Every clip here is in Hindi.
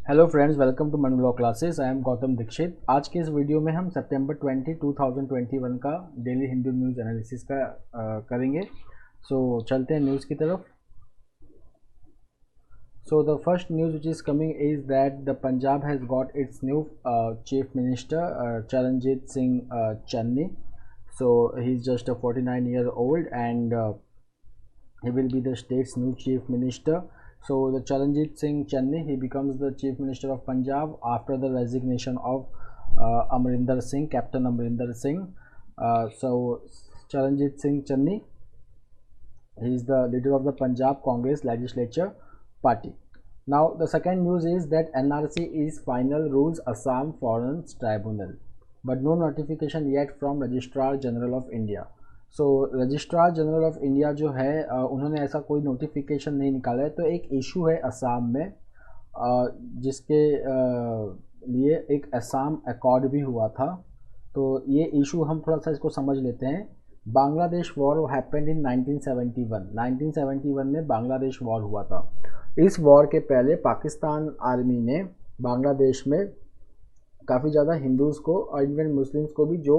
हेलो फ्रेंड्स, वेलकम टू मन law classes. I am Gautam Dixit. आज के इस वीडियो में हम सितंबर 20 2021 का डेली हिंदू न्यूज़ एनालिसिस का करेंगे। सो चलते हैं न्यूज़ की तरफ। So the first news which is coming is that the Punjab has got its new chief minister, Charanjit Singh Channi. So he's just a 49-year-old and he will be the state's new chief minister. So the Charanjit Singh Channi, he becomes the chief minister of Punjab after the resignation of Amrinder Singh, Captain Amrinder Singh. So Charanjit Singh Channi, he is the leader of the Punjab Congress legislature party. Now the second news is that NRC is final rules Assam Foreign Tribunal, but no notification yet from Registrar General of India. So registrar general of India जो है उन्होंने ऐसा कोई नोटिफिकेशन नहीं निकाला है। तो एक इशू है असम में जिसके लिए एक असम अकॉर्ड भी हुआ था। तो ये इशू हम थोड़ा सा इसको समझ लेते हैं। बांग्लादेश वॉर हैपेंड इन 1971 में बांग्लादेश वॉर हुआ था। इस वॉर के पहले पाकिस्तान आर्मी ने बांग्लादेश में काफ़ी ज़्यादा हिंदूज़ को और इवन मुस्लिम्स को भी जो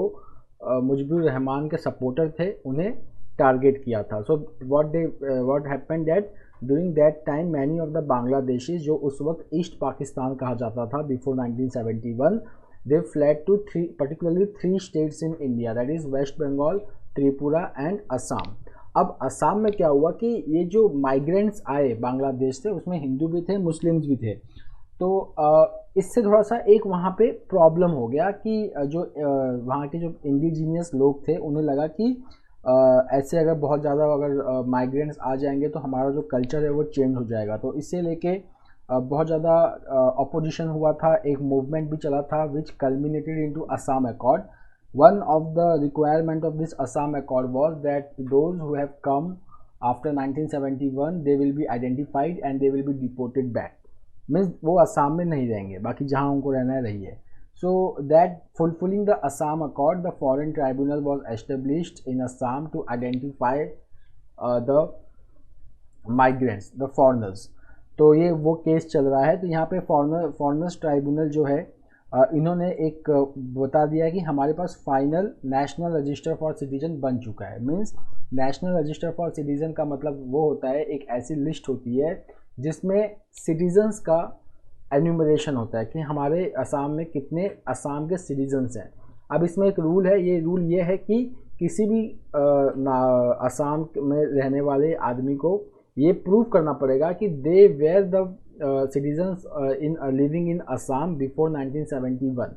मुजीबुर रहमान के सपोर्टर थे उन्हें टारगेट किया था। So what happened that during that time many of the Bangladeshis जो उस वक्त ईस्ट पाकिस्तान कहा जाता था before 1971, they fled to particularly three states in India, that is west Bengal, Tripura and Assam. अब असम में क्या हुआ कि ये जो माइग्रेंट्स आए बांग्लादेश से उसमें हिंदू भी थे, मुस्लिम्स भी थे। तो इससे थोड़ा सा एक वहाँ पे प्रॉब्लम हो गया कि जो वहाँ के जो इंडिजीनियस लोग थे उन्हें लगा कि ऐसे अगर बहुत ज़्यादा अगर माइग्रेंट्स आ जाएंगे तो हमारा जो कल्चर है वो चेंज हो जाएगा। तो इससे लेके बहुत ज़्यादा अपोजिशन हुआ था, एक मूवमेंट भी चला था which culminated into Assam accord. One of the requirement of this Assam accord was that those who have come after 1971 they will be identified and they will be deported back. Means वो असम में नहीं रहेंगे, बाकी जहाँ उनको रहना है रहिए। So that fulfilling the Assam accord the foreign tribunal was established in Assam to identify the migrants, the foreigners. तो ये वो केस चल रहा है। तो यहाँ पे फॉरनर्स ट्राइब्यूनल जो है इन्होंने एक बता दिया कि हमारे पास final national register for citizen बन चुका है। Means national register for citizen का मतलब वो होता है, एक ऐसी लिस्ट होती है जिसमें सिटीजन्स का एन्यूमरेशन होता है कि हमारे असम में कितने असम के सिटीजन्स हैं। अब इसमें एक रूल है, ये रूल ये है कि किसी भी असम में रहने वाले आदमी को ये प्रूव करना पड़ेगा कि they were the citizens in living in Assam before 1971।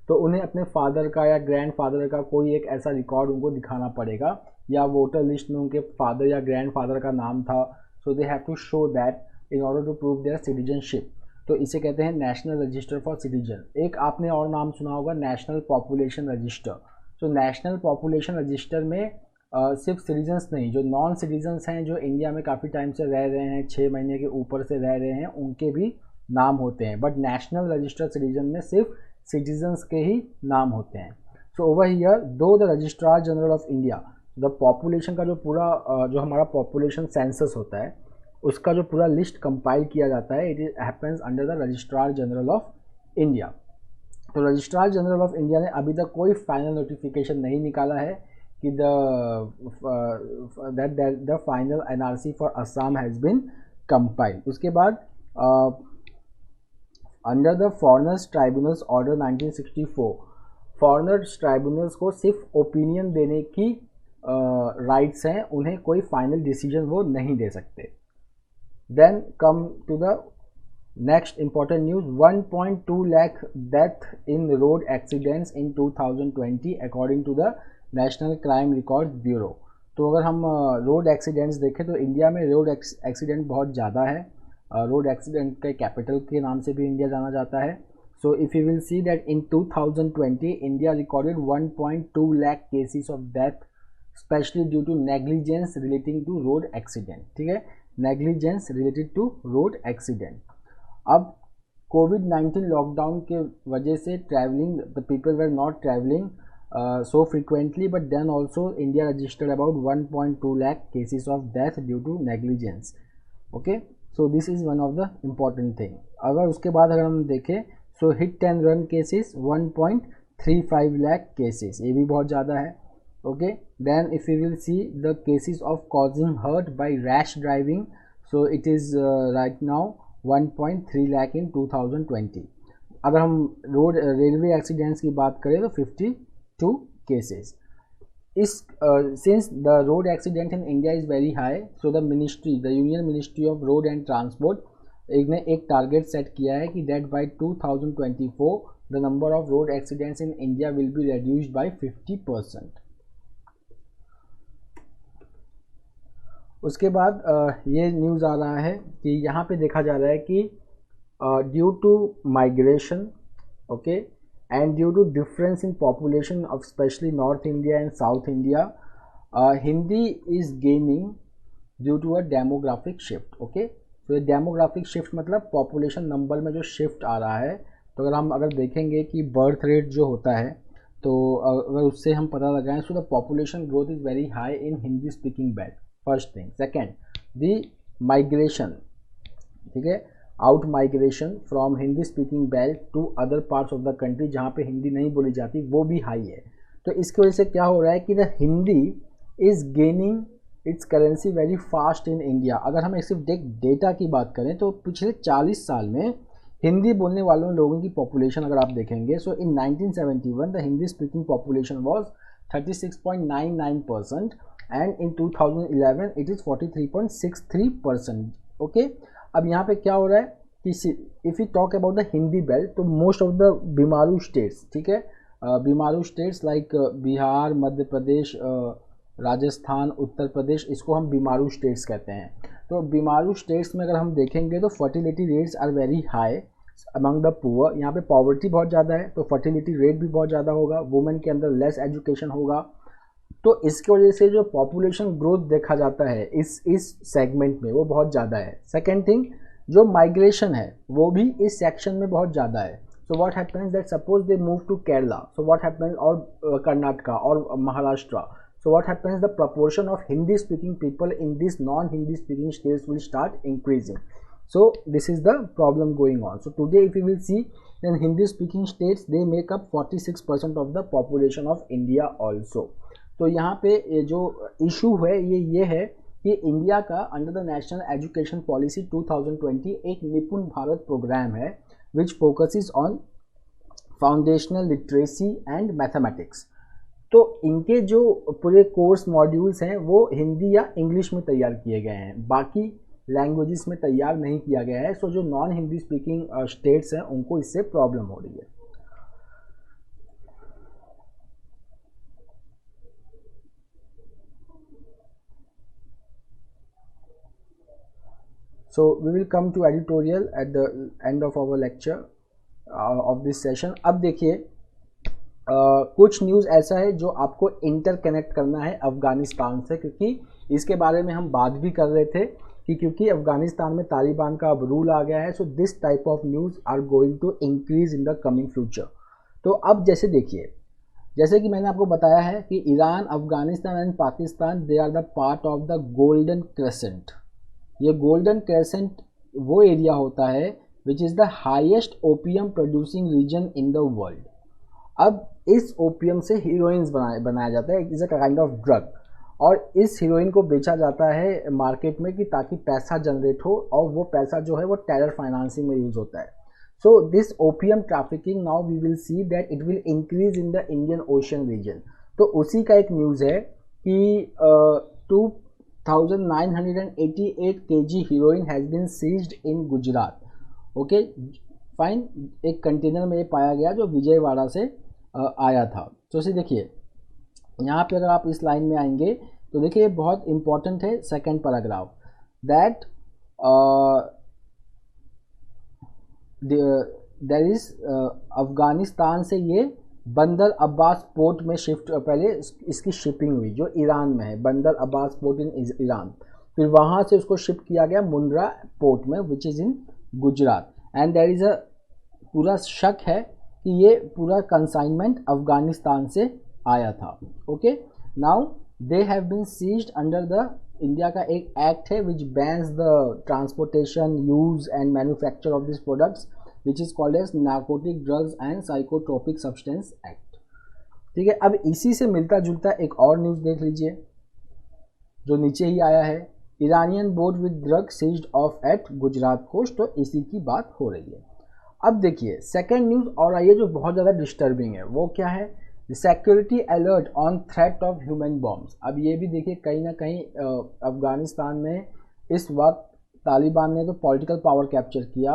तो उन्हें अपने फादर का या ग्रैंडफादर का कोई एक ऐसा रिकॉर्ड उनको दिखाना पड़ेगा, या वोटर लिस्ट में उनके फादर या ग्रैंडफादर का नाम था। So they have to show that in order to prove their citizenship. तो इसे कहते हैं नेशनल रजिस्टर फॉर सिटीजन। एक आपने और नाम सुना होगा, नेशनल पॉपुलेशन रजिस्टर। तो नेशनल पॉपुलेशन रजिस्टर में सिर्फ सिटीजन्स नहीं, जो नॉन सिटीजन्स हैं जो इंडिया में काफ़ी टाइम से रह रहे हैं, 6 महीने के ऊपर से रह रहे हैं, उनके भी नाम होते हैं। बट नेशनल रजिस्टर सिटीजन में सिर्फ सिटीजन्स के ही नाम होते हैं। सो ओवर हियर दो the registrar general of India, the population का जो पूरा जो हमारा पॉपुलेशन सेंसस होता है उसका जो पूरा लिस्ट कंपाइल किया जाता है, it is happens under the registrar general of India. तो रजिस्ट्रार जनरल ऑफ इंडिया ने अभी तक कोई फाइनल नोटिफिकेशन नहीं निकाला है कि the final NRC for Assam has been compiled. उसके बाद under the foreigners tribunals order 1964, foreigners tribunals को सिर्फ ओपिनियन देने की राइट्स हैं, उन्हें कोई फाइनल डिसीजन वो नहीं दे सकते। Then come to the next important news, 1.2 lakh death in road accidents in 2020 according to the National Crime Records Bureau। तो अगर हम रोड एक्सीडेंट्स देखें तो इंडिया में रोड एक्सीडेंट बहुत ज़्यादा है। रोड एक्सीडेंट के कैपिटल के नाम से भी इंडिया जाना जाता है। So if you will see that in 2020 India recorded 1.2 lakh cases of death specially due to negligence relating to road accident. ठीक है, negligence related to road accident. अब कोविड-19 लॉकडाउन के वजह से travelling, the people were not travelling so frequently, but then also India registered about 1.2 lakh cases of death due to negligence. Okay, so this is one of the important thing. अगर उसके बाद अगर हम देखें so hit and run cases 1.35 lakh cases, ये भी बहुत ज़्यादा है। Okay, then if you will see the cases of causing hurt by rash driving, so it is right now 1.3 lakh in 2020। अगर हम रोड रेलवे एक्सीडेंट्स की बात करें तो 52 केसेस। इस since the road accident in India is very high, so the Union Ministry of Road and Transport ने एक टारगेट सेट किया है कि that by 2024 the number of road accidents in India will be reduced by 50%। उसके बाद ये न्यूज़ आ रहा है कि यहाँ पे देखा जा रहा है कि due to migration, okay, and due to difference in population of especially North India and South India, Hindi is gaining due to a demographic shift। okay, so demographic shift मतलब population number में जो shift आ रहा है, तो अगर हम देखेंगे कि birth rate जो होता है तो अगर उससे हम पता लगाएं, so the population growth is very high in Hindi speaking belt, first thing। second, the migration, ठीक है, out migration from Hindi speaking belt to other parts of the country जहाँ पे हिंदी नहीं बोली जाती, वो भी हाई है। तो इसकी वजह से क्या हो रहा है कि the Hindi is gaining it's currency very fast in India. अगर हम सिर्फ डेटा की बात करें तो पिछले 40 साल में हिंदी बोलने वालों लोगों की पॉपुलेशन अगर आप देखेंगे, so in 1971 the Hindi speaking population was 36.99% and in 2011 it is 43.63%। Okay, अब यहाँ पे क्या हो रहा है कि if you talk about the Hindi belt, तो most of the BIMARU states, ठीक है, बीमारू स्टेट्स लाइक बिहार, मध्य प्रदेश, राजस्थान, उत्तर प्रदेश, इसको हम बीमारू स्टेट्स कहते हैं। तो बीमारू स्टेट्स में अगर हम देखेंगे तो fertility rates are very high among the poor. यहाँ पे पॉवर्टी बहुत ज़्यादा है तो फर्टिलिटी रेट भी बहुत ज़्यादा होगा, वुमेन के अंदर लेस एजुकेशन होगा, तो इसकी वजह से जो पॉपुलेशन ग्रोथ देखा जाता है इस सेगमेंट में वो बहुत ज़्यादा है। सेकेंड थिंग, जो माइग्रेशन है वो भी इस सेक्शन में बहुत ज़्यादा है। So what happens that suppose they move to Kerala, so what happens, और कर्नाटका और Maharashtra, so what happens the proportion of Hindi speaking people in this non Hindi speaking states will start increasing. So this is the problem going on. So today if you will see then Hindi speaking states they make up 46% of the population of India also. तो यहाँ पे जो इशू है ये है कि इंडिया का under the national education policy 2020 एक निपुण भारत प्रोग्राम है which focuses on foundational literacy and mathematics. तो इनके जो पूरे कोर्स मॉड्यूल्स हैं वो हिंदी या इंग्लिश में तैयार किए गए हैं, बाकी लैंग्वेजेस में तैयार नहीं किया गया है। सो जो नॉन हिंदी स्पीकिंग स्टेट्स हैं उनको इससे प्रॉब्लम हो रही है। So we will come to editorial at the end of our lecture of this session। अब देखिए कुछ न्यूज़ ऐसा है जो आपको इंटरकनेक्ट करना है अफ़गानिस्तान से, क्योंकि इसके बारे में हम बात भी कर रहे थे कि क्योंकि अफ़गानिस्तान में तालिबान का अब रूल आ गया है, so this type of news are going to increase in the coming future. तो अब जैसे देखिए, जैसे कि मैंने आपको बताया है कि Iran, Afghanistan and Pakistan they are the part of the golden crescent. ये गोल्डन क्रेसेंट वो एरिया होता है which is the highest opium producing region in the world. अब इस ओपियम से हीरोइंस बनाया जाता है, it is a kind of drug, और इस हीरोइन को बेचा जाता है मार्केट में कि ताकि पैसा जनरेट हो, और वो पैसा जो है वो टेरर फाइनेंसिंग में यूज़ होता है। So this opium trafficking now we will see that it will increase in the Indian ocean region. तो उसी का एक न्यूज़ है कि 2,988 kg heroin has been seized in Gujarat. Okay fine, एक कंटेनर में ये पाया गया जो विजयवाड़ा से आया था। तो इसे देखिए, यहाँ पे अगर आप इस लाइन में आएंगे तो देखिए बहुत इंपॉर्टेंट है second paragraph, that there is Afghanistan से ये बंदर अब्बास पोर्ट में शिफ्ट, पहले इसकी शिपिंग हुई जो ईरान में है, बंदर अब्बास पोर्ट इन ईरान, फिर वहाँ से उसको शिफ्ट किया गया मुंद्रा पोर्ट में which is in Gujarat, and there is a पूरा शक है कि ये पूरा कंसाइनमेंट अफ़गानिस्तान से आया था। Okay, now they have been seized under the India का एक एक्ट है which bans the transportation, use and manufacture of this products which is called as narcotic drugs and psychotropic substance act. ठीक है, अब इसी से मिलता जुलता एक और न्यूज़ देख लीजिए जो नीचे ही आया है, Iranian boat with drug seized off at Gujarat coast, तो इसी की बात हो रही है। अब देखिए सेकेंड न्यूज़ और आई है जो बहुत ज़्यादा डिस्टर्बिंग है, वो क्या है, security alert on threat of human bombs. अब ये भी देखिए कहीं ना कहीं अफगानिस्तान में इस वक्त तालिबान ने तो पॉलिटिकल पावर कैप्चर किया,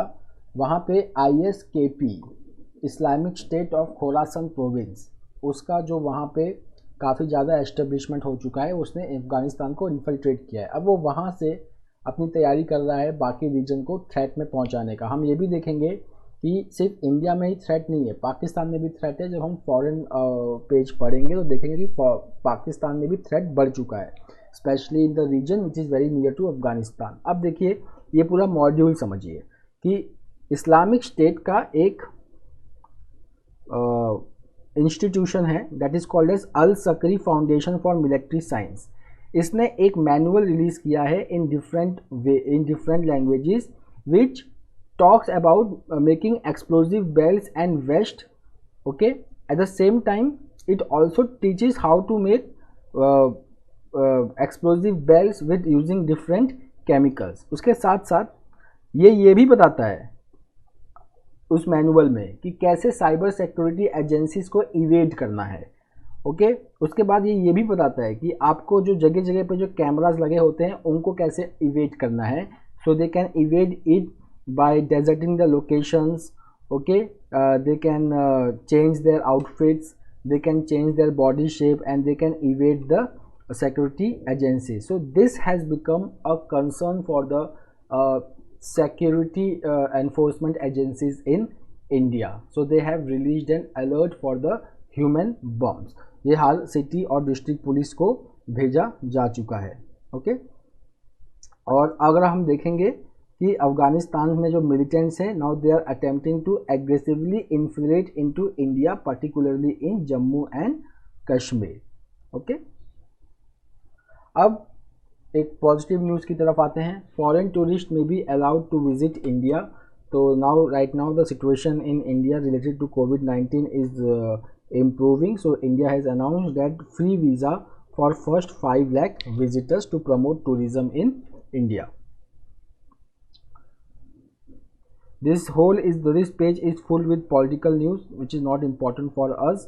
वहाँ पे ISKP Islamic State of Khorasan province, उसका जो वहाँ पे काफ़ी ज़्यादा एस्टेब्लिशमेंट हो चुका है, उसने अफगानिस्तान को इन्फिल्ट्रेट किया है। अब वो वहाँ से अपनी तैयारी कर रहा है बाकी रीजन को थ्रेट में पहुँचाने का। हम ये भी देखेंगे कि सिर्फ इंडिया में ही थ्रेट नहीं है, पाकिस्तान में भी थ्रेट है। जब हम फॉरेन पेज पढ़ेंगे तो देखेंगे कि पाकिस्तान में भी थ्रेट बढ़ चुका है, specially in the region which is very near to Afghanistan. अब देखिए ये पूरा मॉड्यूल समझिए कि इस्लामिक स्टेट का एक इंस्टीट्यूशन है दैट इज़ कॉल्ड एज al Saqri foundation for military science. इसने एक मैनुअल रिलीज़ किया है in different languages which talks about making explosive belts and vest, okay, at the same time it also teaches how to make explosive belts with using different chemicals। उसके साथ साथ ये भी बताता है उस मैनुअल में कि कैसे साइबर सिक्योरिटी एजेंसीज को इवेड करना है, ओके। उसके बाद ये भी बताता है कि आपको जो जगह जगह पे जो कैमराज लगे होते हैं उनको कैसे इवेड करना है, so they can evade it by deserting the locations, okay, they can change their outfits, they can change their body shape and they can evade the security agencies. So this has become a concern for the security enforcement agencies in India. So they have released an alert for the human bombs। ये हाल सिटी और डिस्ट्रिक्ट पुलिस को भेजा जा चुका है, ओके। और अगर हम देखेंगे कि अफगानिस्तान में जो मिलिटेंट्स हैं now they are attempting to aggressively infiltrate into India, particularly in Jammu and Kashmir, okay. अब एक पॉजिटिव न्यूज़ की तरफ आते हैं, फॉरेन टूरिस्ट में be allowed to visit India. तो right now the situation in India related to COVID-19 is improving, so India has announced that free visa for first 5 lakh visitors to promote tourism in India. This page is full with political news which is not important for us.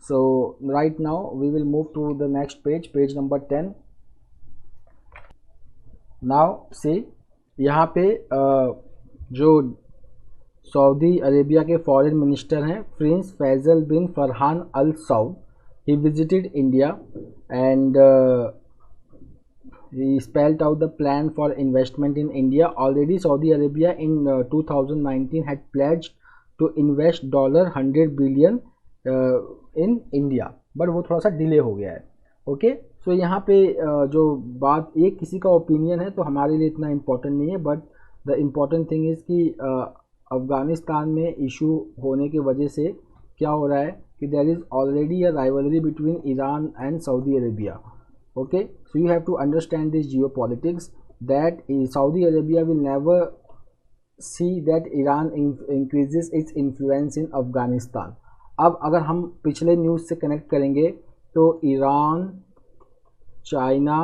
So right now we will move to the next page, page number 10. Now see यहाँ पे जो सऊदी अरेबिया के फॉरेन मिनिस्टर हैं prince Faisal bin Farhan al Saud, he visited India and he spelled out the plan for investment in India. Already Saudi Arabia in 2019 had pledged to invest $100 billion in India, but वो थोड़ा सा डिले हो गया है, ओके। सो यहाँ पे जो बात ये किसी का ओपिनियन है तो हमारे लिए इतना इम्पोर्टेंट नहीं है, but the important thing is कि अफगानिस्तान में इशू होने की वजह से क्या हो रहा है कि there is already a rivalry between Iran and Saudi Arabia, okay। So you have to understand this geopolitics that Saudi Arabia will never see that Iran increases its influence in Afghanistan। अब अगर हम पिछले न्यूज़ से कनेक्ट करेंगे तो Iran, China,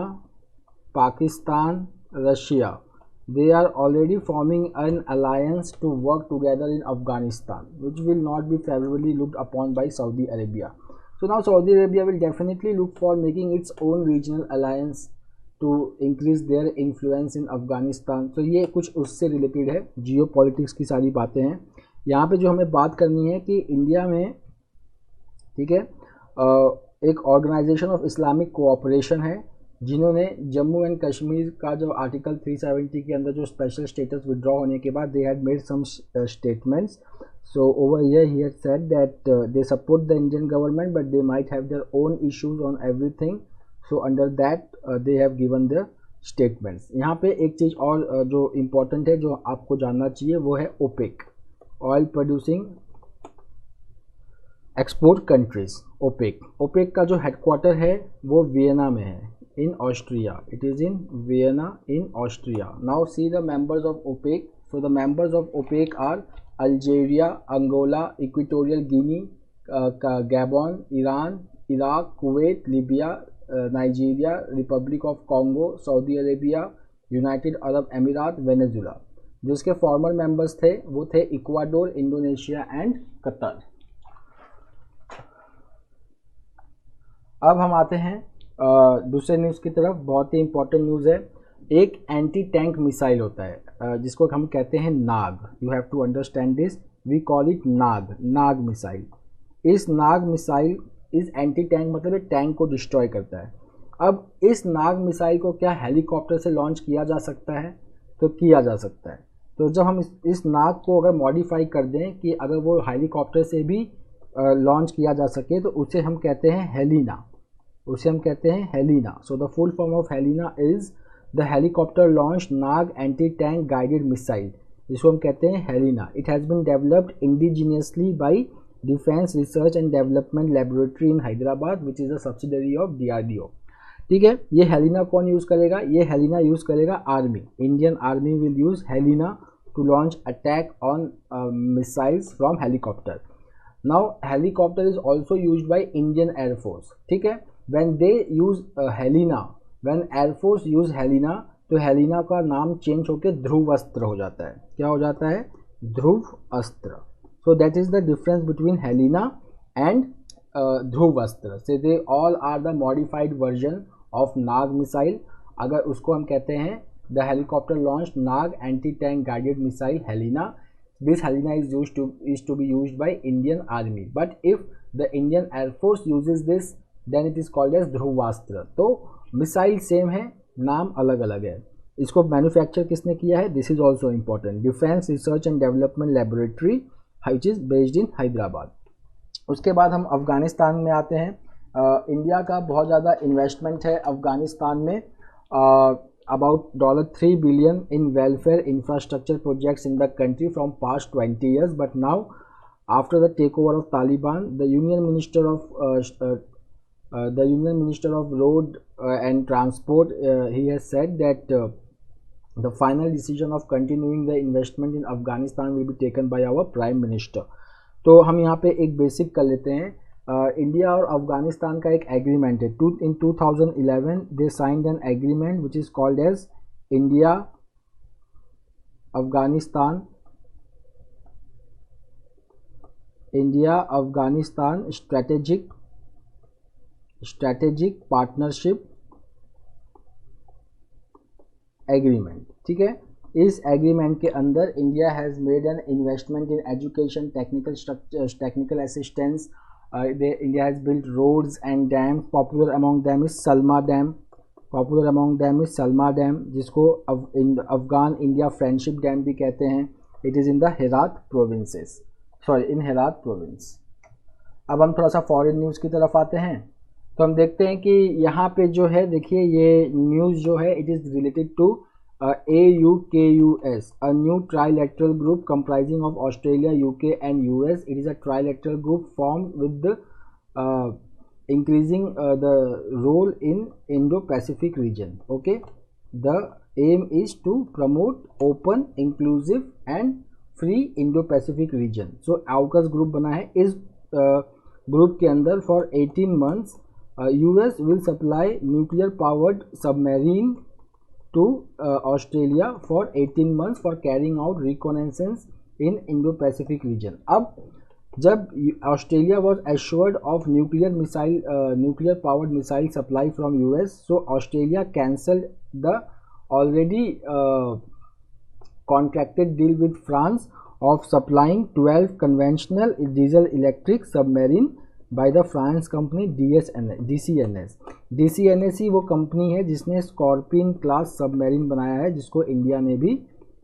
Pakistan, Russia, they are already forming an alliance to work together in Afghanistan, which will not be favorably looked upon by Saudi Arabia। So now Saudi Arabia will definitely look for making its own regional alliance to increase their influence in Afghanistan। तो ये कुछ उससे रिलेटेड है, जियो पॉलिटिक्स की सारी बातें हैं। यहाँ पे जो हमें बात करनी है कि इंडिया में, ठीक है, एक ऑर्गेनाइजेशन ऑफ इस्लामिक कोऑपरेशन है जिन्होंने जम्मू एंड कश्मीर का जो आर्टिकल 370 के अंदर जो स्पेशल स्टेटस विड्रॉ होने के बाद they had made some statements. So over here he had said that they support the Indian government but they might have their own issues on everything, so under that they have given their statements। यहाँ पे एक चीज़ और जो इम्पोर्टेंट है जो आपको जानना चाहिए वो है OPEC, oil producing export countries, OPEC. OPEC का जो हेडक्वार्टर है वो वियना में है, in Austria. It is in Vienna in Austria. Now see the members of OPEC. So the members of OPEC are Algeria, Angola, Equatorial Guinea, Gabon, Iran, Iraq, Kuwait, Libya, Nigeria, Republic of Congo, Saudi Arabia, United Arab अमीरात, वेनेजुला। जो इसके फॉर्मर मेंबर्स थे वो थे इक्वाडोर, इंडोनेशिया एंड कतर। अब हम आते हैं दूसरे न्यूज़ की तरफ। बहुत ही इंपॉर्टेंट न्यूज़ है। एक एंटी टैंक मिसाइल होता है जिसको हम कहते हैं Nag. You have to understand this, we call it Nag missile. इस Nag missile is anti tank मतलब टैंक को डिस्ट्रॉय करता है। अब इस नाग मिसाइल को क्या हेलीकॉप्टर से लॉन्च किया जा सकता है? तो किया जा सकता है। तो जब हम इस नाग को अगर मॉडिफाई कर दें कि अगर वो हेलीकॉप्टर से भी लॉन्च किया जा सके तो उसे हम कहते हैं HELINA. So the full form of HELINA is the helicopter launch Nag anti tank guided missile, जिसको हम कहते हैं HELINA. It has been developed indigenously by defence research and development laboratory in Hyderabad which is a subsidiary of DRDO। ठीक है, ये हेलिना कौन यूज़ करेगा? ये हेलिना यूज़ करेगा army. Indian army will use HELINA to launch attack on missiles from helicopter. Now helicopter is also used by Indian air force. ठीक है, when they use HELINA, when air force use HELINA, तो हेलिना का नाम चेंज होकर ध्रुव अस्त्र हो जाता है। क्या हो जाता है? Dhruv Astra. So that is the difference between Helina and Dhruv Astra. Say they all are the modified version of Nag missile. अगर उसको हम कहते हैं the helicopter launch Nag anti tank guided missile Helina. This Helina is to be used by Indian Army, but if the Indian Air Force uses this, then it is called as Dhruvastra. तो मिसाइल सेम है, नाम अलग अलग है। इसको मैन्युफैक्चर किसने किया है? This is also important. Defence research and development laboratory which is based in Hyderabad. उसके बाद हम अफगानिस्तान में आते हैं। इंडिया का बहुत ज़्यादा इन्वेस्टमेंट है अफगानिस्तान में। about $3 billion in welfare infrastructure projects in the country from past 20 years, but now after the takeover of Taliban, the Union Minister of Road and Transport, he has said that the final decision of continuing the investment in Afghanistan will be taken by our Prime Minister। तो हम यहाँ पे एक बेसिक कर लेते हैं। इंडिया और अफगानिस्तान का एक एग्रीमेंट है। In 2011 they signed an agreement which is called as India Afghanistan strategic partnership agreement. ठीक है, इस एग्रीमेंट के अंदर India has made an investment in education, technical assistance. India has built roads and dams. Popular among them is Salma Dam, जिसको अफगान इंडिया फ्रेंडशिप डैम भी कहते हैं। It is in the Herat province. अब हम थोड़ा सा फॉरेन न्यूज़ की तरफ आते हैं। तो हम देखते हैं कि यहाँ पे जो है, देखिए ये न्यूज़ जो है it is related to AUKUS, a new trilateral group comprising of Australia, UK and US. It is a trilateral group formed with the increasing the role in Indo-Pacific region. Okay, the aim is to promote open, inclusive and free Indo-Pacific region. So AUKUS group बना है। इस group के अंदर for 18 months US will supply nuclear powered submarine to Australia for 18 months for carrying out reconnaissance in Indo-Pacific region. अब जब Australia was assured of nuclear powered missile supply from US, so Australia cancelled the already contracted deal with France of supplying 12 conventional diesel electric submarine by the France company DCNS ही वो कंपनी है जिसने स्कॉर्पियन क्लास सबमरीन बनाया है, जिसको इंडिया ने भी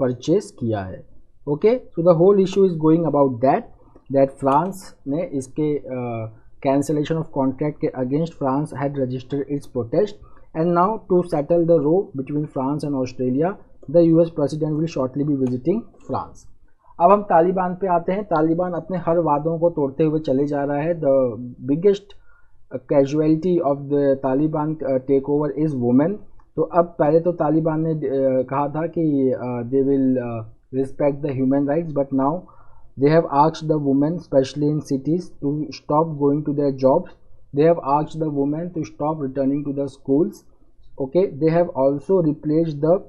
परचेस किया है। Okay, so the whole issue is going about that France ने इसके कैंसलेशन ऑफ कॉन्ट्रैक्ट के against France had registered its protest and now to settle the row between France and Australia the US president will shortly be visiting France. अब हम तालिबान पे आते हैं। तालिबान अपने हर वादों को तोड़ते हुए चले जा रहा है। The biggest casualty of the Taliban takeover is women. तो अब पहले तो तालिबान ने कहा था कि they will respect the human rights, but now they have asked the women, especially in cities, to stop going to their jobs. They have asked the women to stop returning to the schools. Okay, they have also replaced the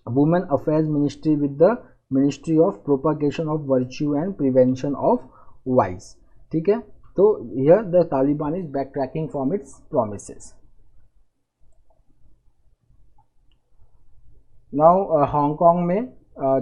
Women Affairs Ministry with the Ministry of Propagation of Virtue and Prevention of Vice. ठीक है, तो here the Taliban is backtracking from its promises. Now Hong Kong में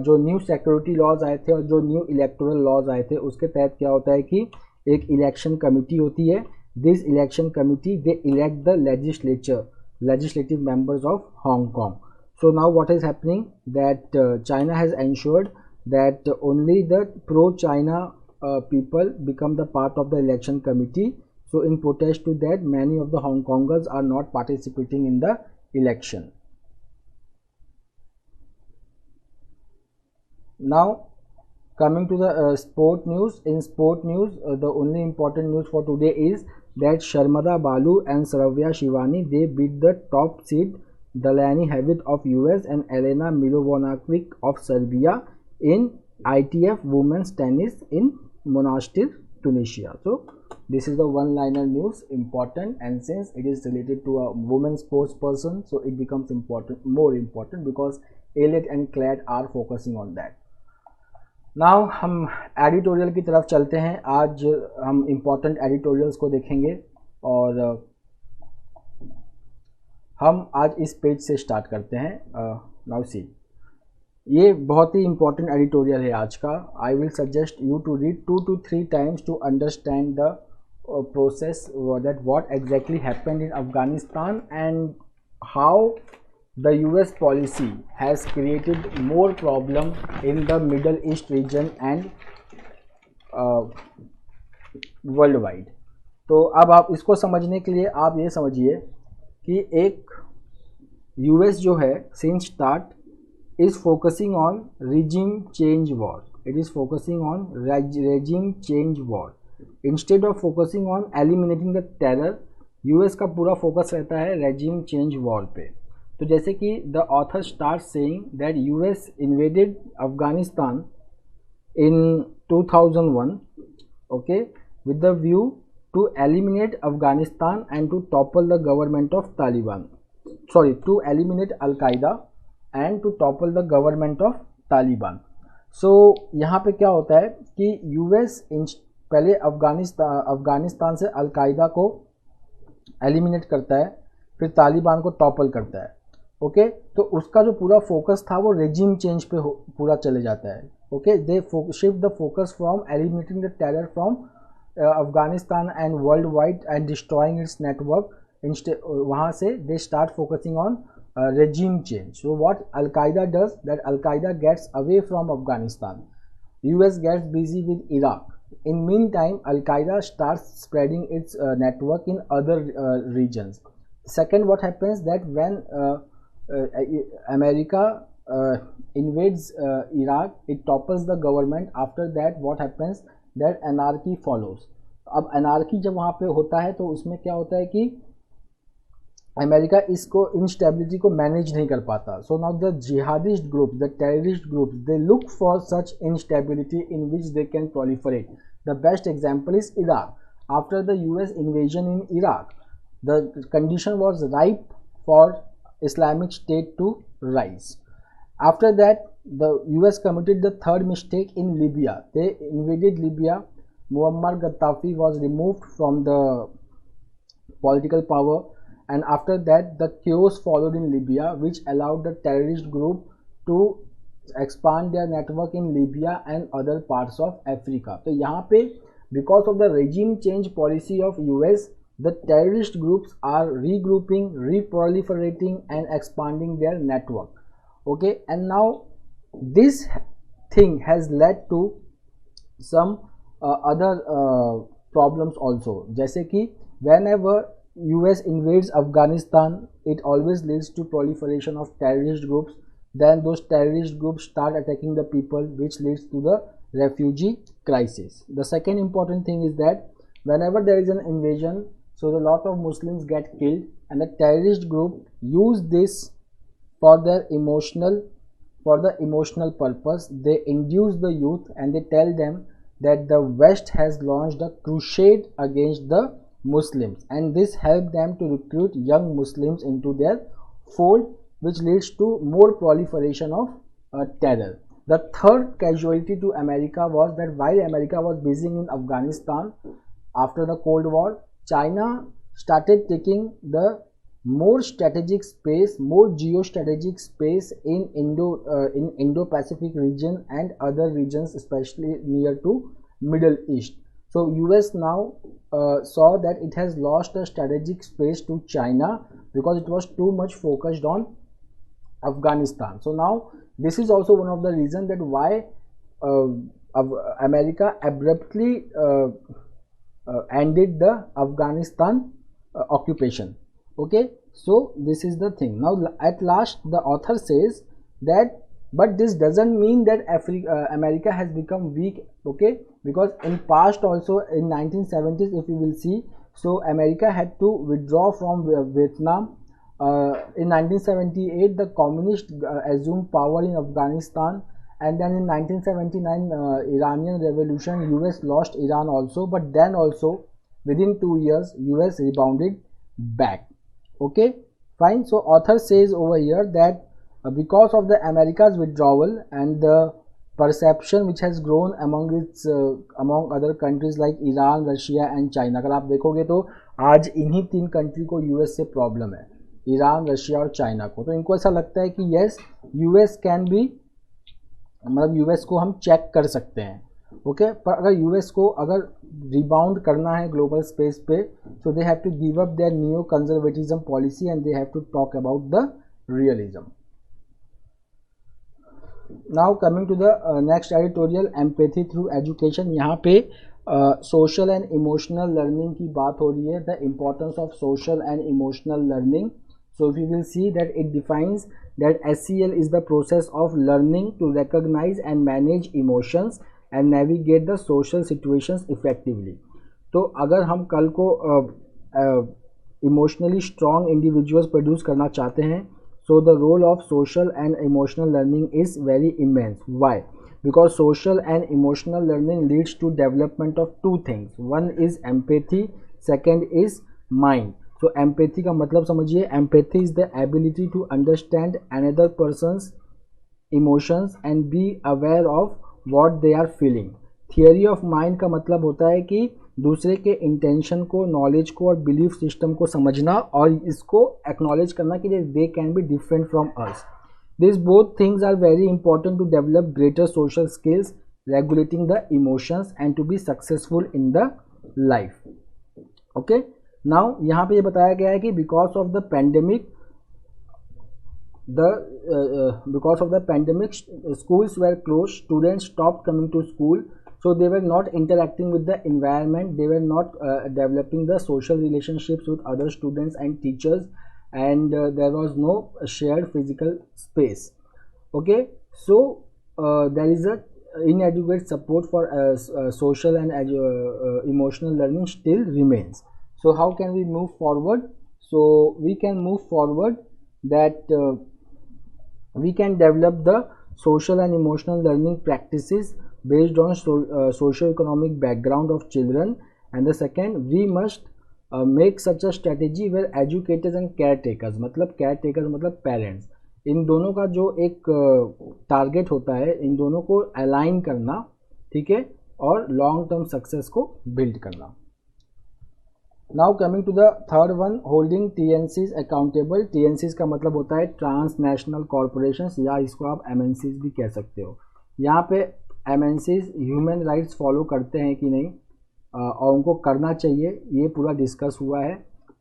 जो न्यू सिक्योरिटी लॉज आए थे और जो न्यू इलेक्टोरल लॉज आए थे उसके तहत क्या होता है कि एक इलेक्शन कमिटी होती है. This election committee they elect the legislative members of Hong Kong. So now what is happening that China has ensured that only the pro-China people become the part of the election committee. So in protest to that, many of the Hong Kongers are not participating in the election. Now coming to the sport news. In sport news, the only important news for today is that Sharmada Balu and Saravya Shivani, they beat the top seed Delaney Hewitt of US and Elena Milovanovic of Serbia in ITF Women's Tennis in Monastir, Tunisia. So this is the one-liner news, important, and since it is related to a women sports person, so it becomes important, more important, because Elliot and Clad are focusing on that. Now हम एडिटोरियल की तरफ चलते हैं. आज हम इम्पोर्टेंट एडिटोरियल्स को देखेंगे और हम आज इस पेज से स्टार्ट करते हैं. नाउ सी, ये बहुत ही इम्पोर्टेंट एडिटोरियल है आज का. I will suggest you to read 2 to 3 times to understand the process that what exactly happened in Afghanistan and how the US policy has created more problem in the Middle East region and worldwide. तो अब आप इसको समझने के लिए आप ये समझिए कि एक US जो है since start is focusing on regime change war. It is focusing on regime change war. Instead of focusing on eliminating the terror, US का पूरा फोकस रहता है regime change war पे. तो जैसे कि the author start saying that US invaded Afghanistan in 2001, okay, with the view to eliminate Afghanistan and to topple the government of Taliban, sorry, to eliminate al Qaeda and to topple the government of Taliban. So यहाँ पे क्या होता है कि यूएस पहले अफगानिस्तान से अलकायदा को एलिमिनेट करता है, फिर तालिबान को टॉपल करता है. ओके, तो उसका जो पूरा फोकस था वो रेजिम चेंज पे पूरा चले जाता है. Okay, they shift the focus from eliminating the terror from Afghanistan and world wide and destroying it's network. वहाँ से they start focusing on regime change. So what Al-Qaeda does, that Al-Qaeda gets away from Afghanistan. US gets busy with Iraq. In meantime, Al-Qaeda starts spreading its network in other regions. Second, what happens that when America invades Iraq, it topples the government. After that, what happens that anarchy follows. अब anarchy जब वहाँ पे होता है तो उसमें क्या होता है कि अमेरिका इसको इंस्टेबिलिटी को मैनेज नहीं कर पाता. So now the jihadist group, the terrorist group, they look for such instability in which they can proliferate. The best example is Iraq. After the US invasion in Iraq, the condition was ripe for Islamic state to rise. After that the US committed the third mistake in Libya. They invaded Libya. Muammar Gaddafi was removed from the political power. And after that, the chaos followed in Libya, which allowed the terrorist group to expand their network in Libya and other parts of Africa. तो यहाँ पे because of the regime change policy of US, the terrorist groups are regrouping, reproliferating and expanding their network. Okay, and now this thing has led to some other problems also. जैसे कि whenever US invades Afghanistan, it always leads to proliferation of terrorist groups. Then those terrorist groups start attacking the people, which leads to the refugee crisis. The second important thing is that whenever there is an invasion, so the lot of Muslims get killed, and the terrorist group use this for their emotional purpose. They induce the youth and they tell them that the West has launched a crusade against the Muslims, and this helped them to recruit young Muslims into their fold, which leads to more proliferation of terror. The third casualty to America was that while America was busy in Afghanistan after the Cold War, China started taking the more strategic space, more geostrategic space in Indo-Pacific region and other regions, especially near to Middle East. So US now saw that it has lost a strategic space to China because it was too much focused on Afghanistan. So now this is also one of the reasons that why America abruptly ended the Afghanistan occupation. Okay, so this is the thing. Now at last the author says that, but this doesn't mean that America has become weak. Okay, because in past also in 1970s, if you will see, so America had to withdraw from Vietnam. In 1978 the communists assumed power in Afghanistan, and then in 1979 Iranian revolution, US lost Iran also, but then also within 2 years US rebounded back. Okay, fine. So author says over here that because of the America's withdrawal and the perception which has grown among other countries like Iran, Russia and China. अगर आप देखोगे तो आज इन्हीं 3 कंट्री को यूएस से प्रॉब्लम है, ईरान, रशिया और चाइना को. तो इनको ऐसा लगता है कि यस यूएस कैन बी, मतलब यूएस को हम चेक कर सकते हैं. ओके, पर अगर यूएस को अगर रिबाउंड करना है ग्लोबल स्पेस पे, so they have to give up their neo conservatism policy and they have to talk about the realism. Now coming to the next editorial, empathy through education. यहाँ पे सोशल एंड इमोशनल लर्निंग की बात हो रही है, the importance of social and emotional learning. So if you will see that it defines that SEL is the process of learning to recognize and manage emotions and navigate the social situations effectively. तो अगर हम कल को इमोशनली स्ट्रॉन्ग इंडिविजुअल्स प्रोड्यूस करना चाहते हैं, so the role of social and emotional learning is very immense. Why? Because social and emotional learning leads to development of 2 things. One is empathy, second is mind. तो एम्पैथी का मतलब समझिए, empathy is the ability to understand another person's emotions and be aware of what they are feeling. Theory of mind का मतलब होता है कि दूसरे के इंटेंशन को, नॉलेज को और बिलीफ सिस्टम को समझना और इसको एक्नॉलेज करना कि they can be different from us. This both things are very important to develop greater social skills, regulating the emotions and to be successful in the life. Okay, now यहाँ पे ये बताया गया है कि because of the pandemic schools were closed, students stopped coming to school, so they were not interacting with the environment, they were not developing the social relationships with other students and teachers, and there was no shared physical space. Okay, so there is a inadequate support for social and emotional learning still remains. So how can we move forward? So we can move forward that we can develop the social and emotional learning practices based on socio-economic background of children. And the second, we must make such a strategy where educators and caretakers, मतलब caretakers मतलब parents, इन दोनों का जो एक टारगेट होता है, इन दोनों को अलाइन करना, ठीक है, और लॉन्ग टर्म सक्सेस को बिल्ड करना. Now coming to the third one, holding TNCs accountable. TNCs का मतलब होता है ट्रांसनेशनल कॉरपोरेशंस, या इसको आप MNCs भी कह सकते हो. यहाँ पे MNCs ह्यूमन राइट्स फॉलो करते हैं कि नहीं, और उनको करना चाहिए, ये पूरा डिस्कस हुआ है.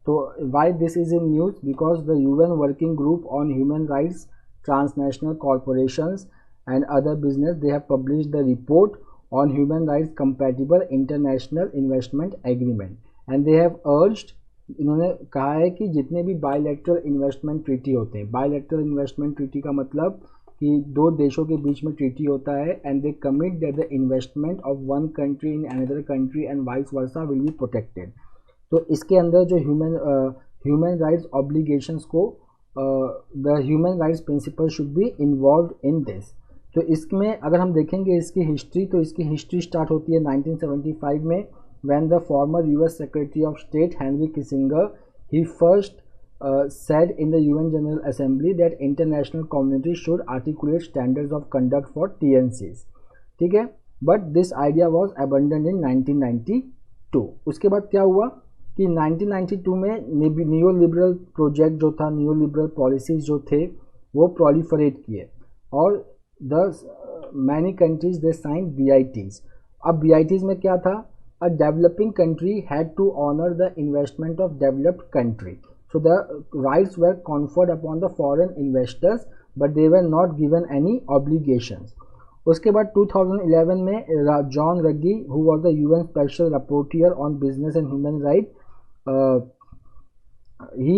तो why this is in news? Because the UN working group on human rights, transnational corporations and other business, they have published the report on human rights compatible international investment agreement. And they have urged, इन्होंने कहा है कि जितने भी बायलैटरल इन्वेस्टमेंट ट्रीटी होते हैं, बायलैटरल इन्वेस्टमेंट ट्रीटी का मतलब कि 2 देशों के बीच में ट्रीटी होता है, and they commit that the investment of one country in another country and vice versa will be protected. तो इसके अंदर जो ह्यूमन राइट्स ऑब्लिगेशंस को the human rights principle should be involve in this. तो इसमें अगर हम देखेंगे इसकी हिस्ट्री, तो इसकी हिस्ट्री स्टार्ट होती है 1975 में, when the former US secretary of state Henry Kissinger he first said in the UN General Assembly that international community should articulate standards of conduct for TNCs, ठीक है, but this idea was abandoned in 1992। उसके बाद क्या हुआ कि 1992 में नियो लिबरल प्रोजेक्ट जो था, नियो लिबरल पॉलिसीज जो थे वो प्रोलिफरेट किए और the many countries they sign BITs। अब BITs में क्या था, a developing country had to honour the investment of developed country, so the rights were conferred upon the foreign investors but they were not given any obligations। उसके बाद 2011 में John रग्गी who was the UN special rapporteur on business and human rights, he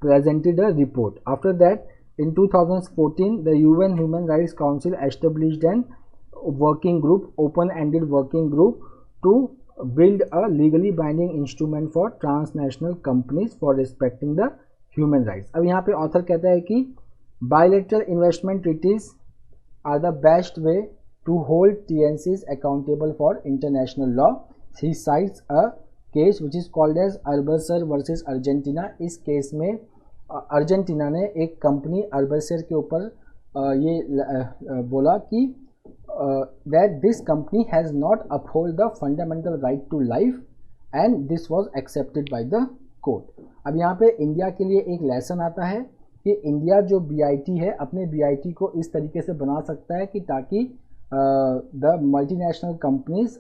presented a report। After that in 2014 the UN Human Rights Council established an working group, open-ended working group to build a legally binding instrument for transnational companies for respecting the human rights। अब यहाँ पे ऑथर कहता है कि bilateral investment treaties are the best way to hold TNCs accountable for international law। He cites a case which is called as Arbusser versus Argentina। इस केस में अर्जेंटीना ने एक कंपनी अर्बसर के ऊपर ये बोला कि that this company has not uphold the fundamental right to life and this was accepted by the court। अब यहाँ पे इंडिया के लिए एक लेसन आता है कि इंडिया जो BIT है अपने BIT को इस तरीके से बना सकता है कि ताकि the multinational companies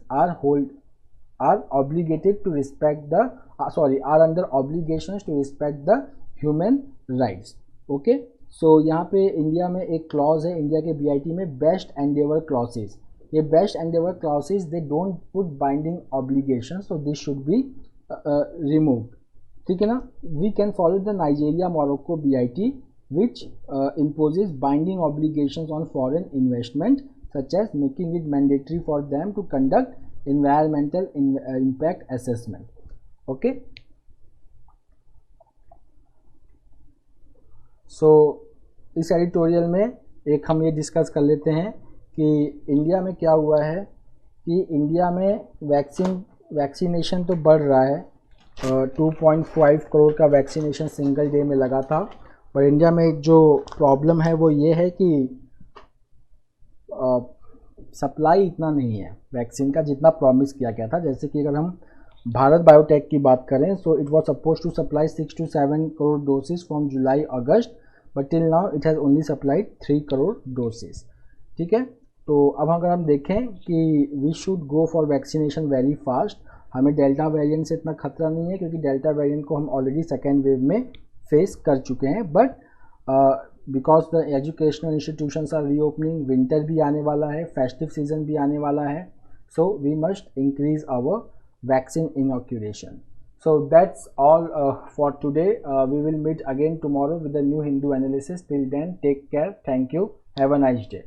are obligated to respect the are under obligations to respect the human rights. Okay, so यहाँ पे इंडिया में एक क्लॉज है इंडिया के BIT में, बेस्ट एंडेवर क्लॉसेज। ये best endeavour clauses they don't put binding obligation, so this should be removed, ठीक है ना। We can follow the Nigeria Morocco BIT विच imposes binding obligations on foreign investment such as making it mandatory for them to conduct environmental impact assessment। Okay, so इस एडिटोरियल में एक हम ये डिस्कस कर लेते हैं कि इंडिया में क्या हुआ है कि इंडिया में वैक्सीनेशन तो बढ़ रहा है, 2.5 करोड़ का वैक्सीनेशन सिंगल डे में लगा था, पर इंडिया में जो प्रॉब्लम है वो ये है कि सप्लाई इतना नहीं है वैक्सीन का जितना प्रॉमिस किया गया था। जैसे कि अगर हम भारत बायोटेक की बात करें, so it was suppose to supply 6 to 7 crore doses from July August, but till now it has only supplied 3 crore doses, ठीक है। तो अब अगर हम देखें कि we should go for vaccination very fast, हमें डेल्टा वेरिएंट से इतना खतरा नहीं है क्योंकि डेल्टा वेरिएंट को हम ऑलरेडी सेकेंड वेव में फेस कर चुके हैं, but because the educational institutions are reopening, winter भी आने वाला है, फेस्टिव सीजन भी आने वाला है, so we must increase our vaccine inoculation। So that's all for today। We will meet again tomorrow with a new Hindu analysis। Till then, take care, thank you, have a nice day।